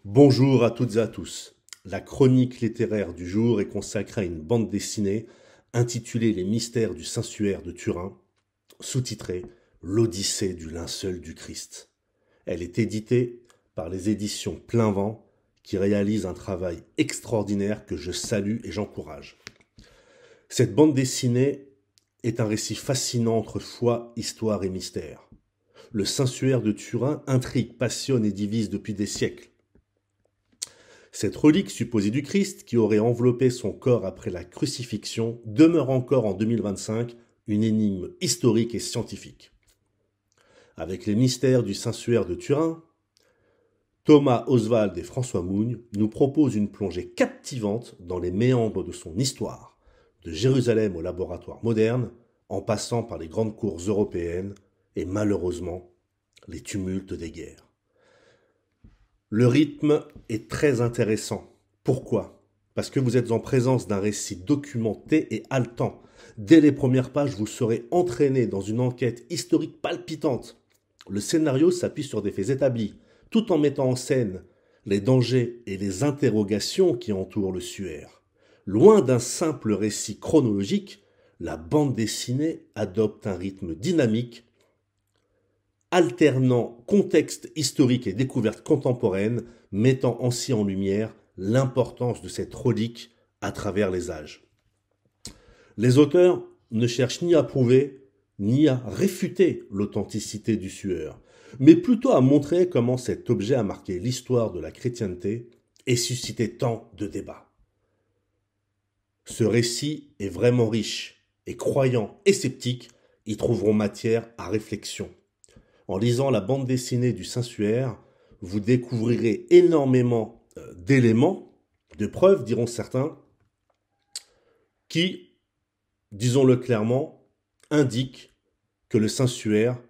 Bonjour à toutes et à tous. La chronique littéraire du jour est consacrée à une bande dessinée intitulée Les mystères du Saint-Suaire de Turin, sous-titrée L'Odyssée du linceul du Christ. Elle est éditée par les éditions Plein Vent qui réalisent un travail extraordinaire que je salue et j'encourage. Cette bande dessinée est un récit fascinant entre foi, histoire et mystère. Le Saint-Suaire de Turin intrigue, passionne et divise depuis des siècles. Cette relique supposée du Christ, qui aurait enveloppé son corps après la crucifixion, demeure encore en 2025 une énigme historique et scientifique. Avec les mystères du Saint-Suaire de Turin, Thomas Oswald et François Mougne nous proposent une plongée captivante dans les méandres de son histoire, de Jérusalem au laboratoire moderne, en passant par les grandes cours européennes et malheureusement les tumultes des guerres. Le rythme est très intéressant. Pourquoi ? Parce que vous êtes en présence d'un récit documenté et haletant. Dès les premières pages, vous serez entraîné dans une enquête historique palpitante. Le scénario s'appuie sur des faits établis, tout en mettant en scène les dangers et les interrogations qui entourent le Suaire. Loin d'un simple récit chronologique, la bande dessinée adopte un rythme dynamique, alternant contexte historique et découverte contemporaine, mettant ainsi en lumière l'importance de cette relique à travers les âges. Les auteurs ne cherchent ni à prouver, ni à réfuter l'authenticité du Suaire, mais plutôt à montrer comment cet objet a marqué l'histoire de la chrétienté et suscité tant de débats. Ce récit est vraiment riche, et croyants et sceptiques y trouveront matière à réflexion. En lisant la bande dessinée du Saint-Suaire, vous découvrirez énormément d'éléments, de preuves, diront certains, qui, disons-le clairement, indiquent que le Saint-Suaire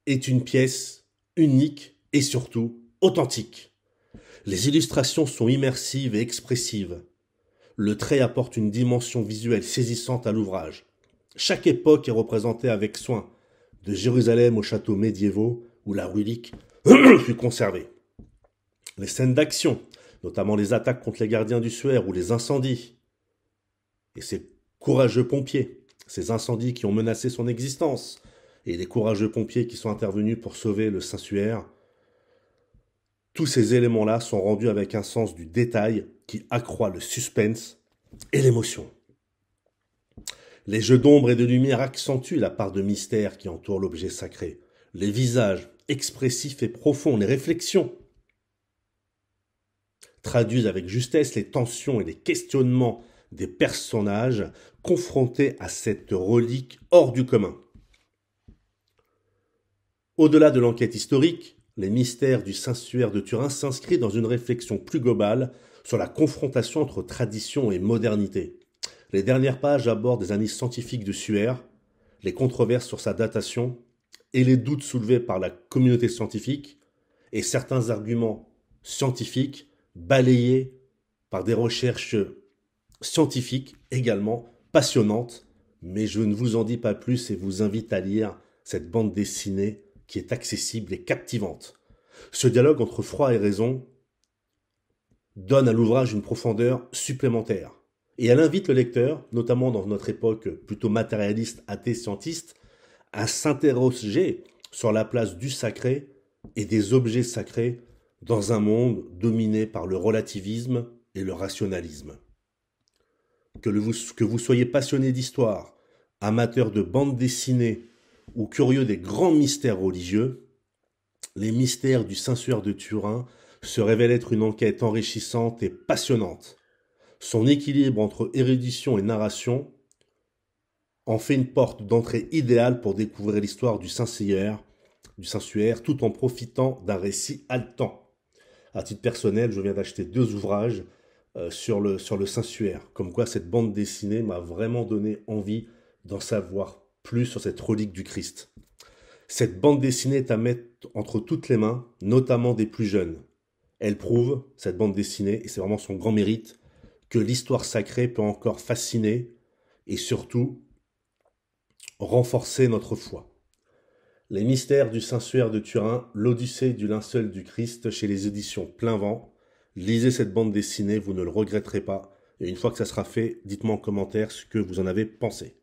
est une pièce unique et surtout authentique. Les illustrations sont immersives et expressives. Le trait apporte une dimension visuelle saisissante à l'ouvrage. Chaque époque est représentée avec soin, de Jérusalem aux châteaux médiévaux où la relique fut conservée. Les scènes d'action, notamment les attaques contre les gardiens du Suaire ou les incendies, et ces courageux pompiers, ces incendies qui ont menacé son existence, et les courageux pompiers qui sont intervenus pour sauver le Saint-Suaire, tous ces éléments-là sont rendus avec un sens du détail qui accroît le suspense et l'émotion. Les jeux d'ombre et de lumière accentuent la part de mystère qui entoure l'objet sacré. Les visages expressifs et profonds, les réflexions traduisent avec justesse les tensions et les questionnements des personnages confrontés à cette relique hors du commun. Au-delà de l'enquête historique, les mystères du Saint-Suaire de Turin s'inscrivent dans une réflexion plus globale sur la confrontation entre tradition et modernité. Les dernières pages abordent des analyses scientifiques du Suaire, les controverses sur sa datation et les doutes soulevés par la communauté scientifique et certains arguments scientifiques balayés par des recherches scientifiques également passionnantes, mais je ne vous en dis pas plus et vous invite à lire cette bande dessinée qui est accessible et captivante. Ce dialogue entre foi et raison donne à l'ouvrage une profondeur supplémentaire. Et elle invite le lecteur, notamment dans notre époque plutôt matérialiste, athée, scientiste, à s'interroger sur la place du sacré et des objets sacrés dans un monde dominé par le relativisme et le rationalisme. Que vous soyez passionné d'histoire, amateur de bandes dessinées ou curieux des grands mystères religieux, les mystères du Saint-Suaire de Turin se révèlent être une enquête enrichissante et passionnante. Son équilibre entre érudition et narration en fait une porte d'entrée idéale pour découvrir l'histoire du Saint-Suaire, tout en profitant d'un récit haletant. À titre personnel, je viens d'acheter 2 ouvrages sur le Saint-Suaire, comme quoi cette bande dessinée m'a vraiment donné envie d'en savoir plus sur cette relique du Christ. Cette bande dessinée est à mettre entre toutes les mains, notamment des plus jeunes. Elle prouve, cette bande dessinée, et c'est vraiment son grand mérite, que l'histoire sacrée peut encore fasciner et surtout renforcer notre foi. Les mystères du Saint-Suaire de Turin, l'Odyssée du linceul du Christ chez les éditions Plein Vent. Lisez cette bande dessinée, vous ne le regretterez pas. Et une fois que ça sera fait, dites-moi en commentaire ce que vous en avez pensé.